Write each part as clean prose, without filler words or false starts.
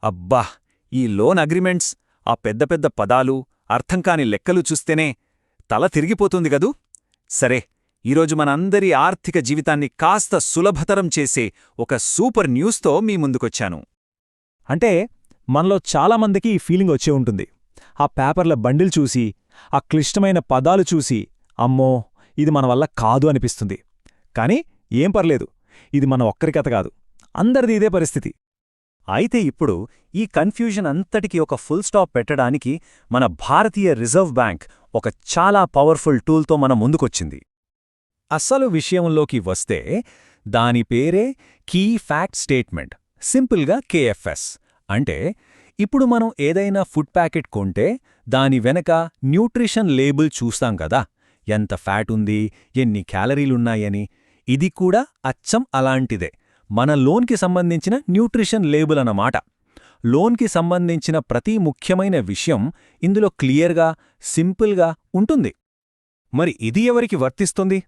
అబ్బా! ఈ loan agreements, ఆ పెద్ద పెద్ద పదాలు, అర్థంకాని లెక్కలు చూస్తేనే తల తిరిగిపోతుంది గదూ. సరే, ఈరోజు మనందరి ఆర్థిక జీవితాన్ని కాస్త సులభతరం చేసే ఒక సూపర్ న్యూస్తో మీ ముందుకొచ్చాను. అంటే మనలో చాలామందికి ఈ ఫీలింగ్ వచ్చే ఉంటుంది. ఆ పేపర్ల బండిల్ చూసి, ఆ క్లిష్టమైన పదాలు చూసి, అమ్మో ఇది మన వల్ల కాదు అనిపిస్తుంది. కాని ఏం పర్లేదు, ఇది మన ఒక్కరి కథ కాదు, అందరిది ఇదే పరిస్థితి. అయితే ఇప్పుడు ఈ కన్ఫ్యూజన్ అంతటికీ ఒక ఫుల్ స్టాప్ పెట్టడానికి మన భారతీయ రిజర్వ్ బ్యాంక్ ఒక చాలా పవర్ఫుల్ టూల్తో మన ముందుకొచ్చింది. అసలు విషయంలోకి వస్తే దాని పేరే కీ ఫ్యాక్ట్ స్టేట్మెంట్, సింపుల్గా కేఎఫ్ఎస్. అంటే ఇప్పుడు మనం ఏదైనా ఫుడ్ ప్యాకెట్ కొంటే దాని వెనక న్యూట్రిషన్ లేబుల్ చూస్తాం కదా, ఎంత ఫ్యాట్ ఉంది, ఎన్ని క్యాలరీలున్నాయని. ఇది కూడా అచ్చం అలాంటిదే, మన లోన్కి సంబంధించిన న్యూట్రిషన్ లేబుల్ అన్నమాట. లోన్కి సంబంధించిన ప్రతి ముఖ్యమైన విషయం ఇందులో క్లియర్గా, సింపుల్గా ఉంటుంది. మరి ఇది ఎవరికి వర్తిస్తుంది?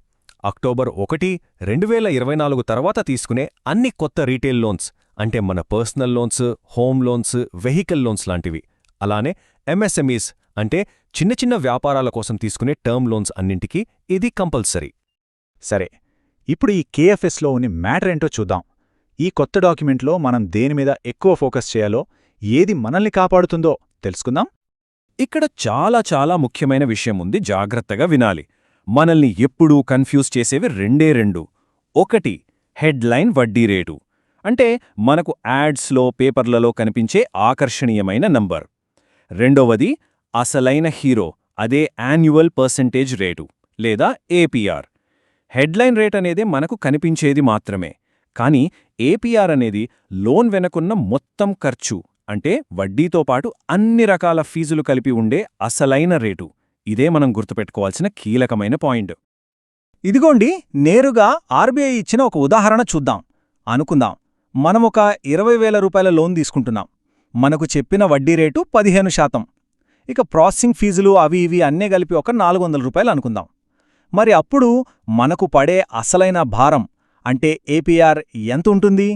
అక్టోబర్ 1, 2024 తర్వాత తీసుకునే అన్ని కొత్త రీటైల్ లోన్స్, అంటే మన personal loans, home loans, vehicle loans లాంటివి. అలానే ఎంఎస్ఎంఈస్, అంటే చిన్న చిన్న వ్యాపారాల కోసం తీసుకునే టర్మ్ లోన్స్ అన్నింటికీ ఇది కంపల్సరీ. సరే, ఇప్పుడు ఈ కేఎఫ్ఎస్లో ఉన్న మ్యాటర్ ఏంటో చూద్దాం. ఈ కొత్త డాక్యుమెంట్లో మనం దేనిమీద ఎక్కువ ఫోకస్ చేయాలో, ఏది మనల్ని కాపాడుతుందో తెలుసుకుందాం. ఇక్కడ చాలా చాలా ముఖ్యమైన విషయం ఉంది, జాగ్రత్తగా వినాలి. మనల్ని ఎప్పుడూ కన్ఫ్యూజ్ చేసేవి రెండే రెండు. ఒకటి, హెడ్లైన్ వడ్డీ రేటు, అంటే మనకు యాడ్స్లో, పేపర్లలో కనిపించే ఆకర్షణీయమైన నంబర్. రెండవది, అసలైన హీరో, అదే యాన్యువల్ పర్సెంటేజ్ రేటు లేదా ఏపీఆర్. హెడ్లైన్ రేట్ అనేదే మనకు కనిపించేది మాత్రమే, కానీ ఏపీఆర్ అనేది లోన్ వెనకున్న మొత్తం ఖర్చు, అంటే వడ్డీతో పాటు అన్ని రకాల ఫీజులు కలిపి ఉండే అసలైన రేటు. ఇదే మనం గుర్తుపెట్టుకోవాల్సిన కీలకమైన పాయింట్. ఇదిగోండి, నేరుగా ఆర్బీఐ ఇచ్చిన ఒక ఉదాహరణ చూద్దాం. అనుకుందాం, మనమొక 20,000 రూపాయల లోన్ తీసుకుంటున్నాం. మనకు చెప్పిన వడ్డీ రేటు 15%. ఇక ప్రాసెసింగ్ ఫీజులు అవి ఇవి అన్నీ కలిపి ఒక 400 రూపాయలు అనుకుందాం. మరి అప్పుడు మనకు పడే అసలైన భారం, అంటే ఏపీఆర్ ఎంతుంటుంది?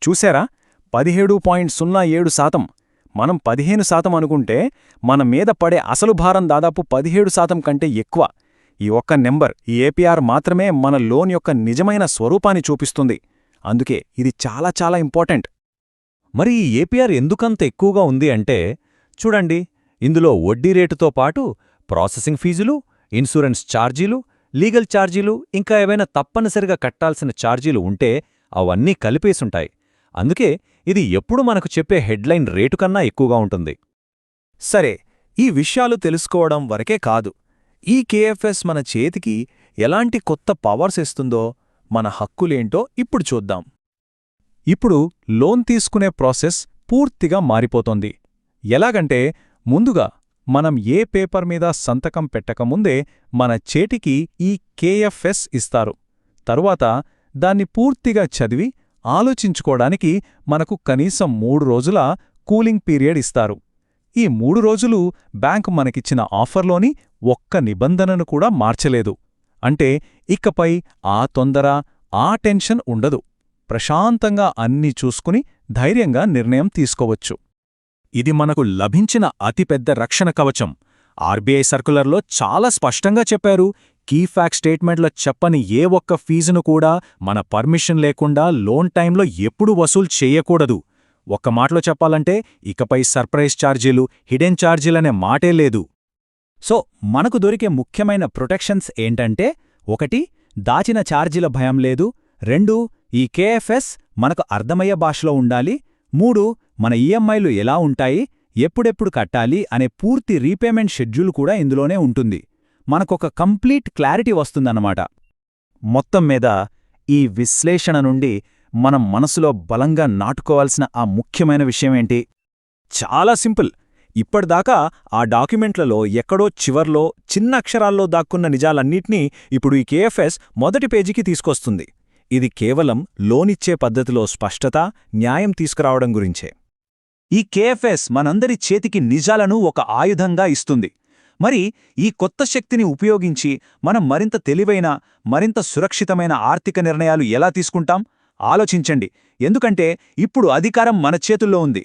చూశారా, 17.07%. మనం 15% అనుకుంటే మన మీద పడే అసలు భారం దాదాపు 17% కంటే ఎక్కువ. ఈ ఒక్క నెంబర్, ఈ ఏపీఆర్ మాత్రమే మన లోన్ యొక్క నిజమైన స్వరూపాన్ని చూపిస్తుంది. అందుకే ఇది చాలా చాలా ఇంపార్టెంట్. మరి ఈ ఏపీఆర్ ఎందుకంత ఎక్కువగా ఉంది అంటే, చూడండి, ఇందులో వడ్డీ రేటుతో పాటు ప్రాసెసింగ్ ఫీజులు, ఇన్సూరెన్స్ ఛార్జీలు, లీగల్ ఛార్జీలు, ఇంకా ఏవైనా తప్పనిసరిగా కట్టాల్సిన ఛార్జీలు ఉంటే అవన్నీ కలిపేసుంటాయి. అందుకే ఇది ఎప్పుడు మనకు చెప్పే హెడ్లైన్ రేటు కన్నా ఎక్కువగా ఉంటుంది. సరే, ఈ విషయాలు తెలుసుకోవడం వరకే కాదు, ఈ కేఎఫ్ఎస్ మన చేతికి ఎలాంటి కొత్త పవర్స్ ఇస్తుందో, మన హక్కులేంటో ఇప్పుడు చూద్దాం. ఇప్పుడు లోన్ తీసుకునే ప్రాసెస్ పూర్తిగా మారిపోతోంది. ఎలాగంటే, ముందుగా మనం ఏ పేపర్ మీద సంతకం పెట్టకముందే మన చేతికి ఈ కేఎఫ్ఎస్ ఇస్తారు. తరువాత దాన్ని పూర్తిగా చదివి ఆలోచించుకోవడానికి మనకు కనీసం 3 రోజుల కూలింగ్ పీరియడ్ ఇస్తారు. ఈ 3 రోజులు బ్యాంకు మనకిచ్చిన ఆఫర్లోని ఒక్క నిబంధనను కూడా మార్చలేదు. అంటే ఇకపై ఆ తొందర, ఆ టెన్షన్ ఉండదు. ప్రశాంతంగా అన్నీ చూసుకుని ధైర్యంగా నిర్ణయం తీసుకోవచ్చు. ఇది మనకు లభించిన అతిపెద్ద రక్షణ కవచం. ఆర్బీఐ సర్కులర్లో చాలా స్పష్టంగా చెప్పారు, కీ ఫ్యాక్ట్ స్టేట్మెంట్లో చెప్పని ఏ ఒక్క ఫీజును కూడా మన పర్మిషన్ లేకుండా లోన్ టైంలో ఎప్పుడూ వసూలు చేయకూడదు. ఒక్క మాటలో చెప్పాలంటే ఇకపై సర్ప్రైజ్ ఛార్జీలు, హిడెన్ ఛార్జీలనే మాటే లేదు. సో మనకు దొరికే ముఖ్యమైన ప్రొటెక్షన్స్ ఏంటంటే, 1, దాచిన ఛార్జీల భయం లేదు. 2, ఈ కేఎఫ్ఎస్ మనకు అర్థమయ్యే భాషలో ఉండాలి. 3, మన ఈఎంఐలు ఎలా ఉంటాయి, ఎప్పుడెప్పుడు కట్టాలి అనే పూర్తి రీపేమెంట్ షెడ్యూల్ కూడా ఇందులోనే ఉంటుంది. మనకొక కంప్లీట్ క్లారిటీ వస్తుందన్నమాట. మొత్తం మీద ఈ విశ్లేషణ నుండి మనం మనసులో బలంగా నాటుకోవాల్సిన ఆ ముఖ్యమైన విషయమేంటి? చాలా సింపుల్. ఇప్పటిదాకా ఆ డాక్యుమెంట్లలో ఎక్కడో చివర్లో చిన్న అక్షరాల్లో దాక్కున్న నిజాలన్నిటినీ ఇప్పుడు ఈ కేఎఫ్ఎస్ మొదటి పేజీకి తీసుకొస్తుంది. ఇది కేవలం లోనిచ్చే పద్ధతిలో స్పష్టత, న్యాయం తీసుకురావడం గురించే. ఈ కేఎఫ్ఎస్ మనందరి చేతికి నిజాలను ఒక ఆయుధంగా ఇస్తుంది. మరి ఈ కొత్త శక్తిని ఉపయోగించి మనం మరింత తెలివైన, మరింత సురక్షితమైన ఆర్థిక నిర్ణయాలు ఎలా తీసుకుంటాం? ఆలోచించండి, ఎందుకంటే ఇప్పుడు అధికారం మన చేతుల్లో ఉంది.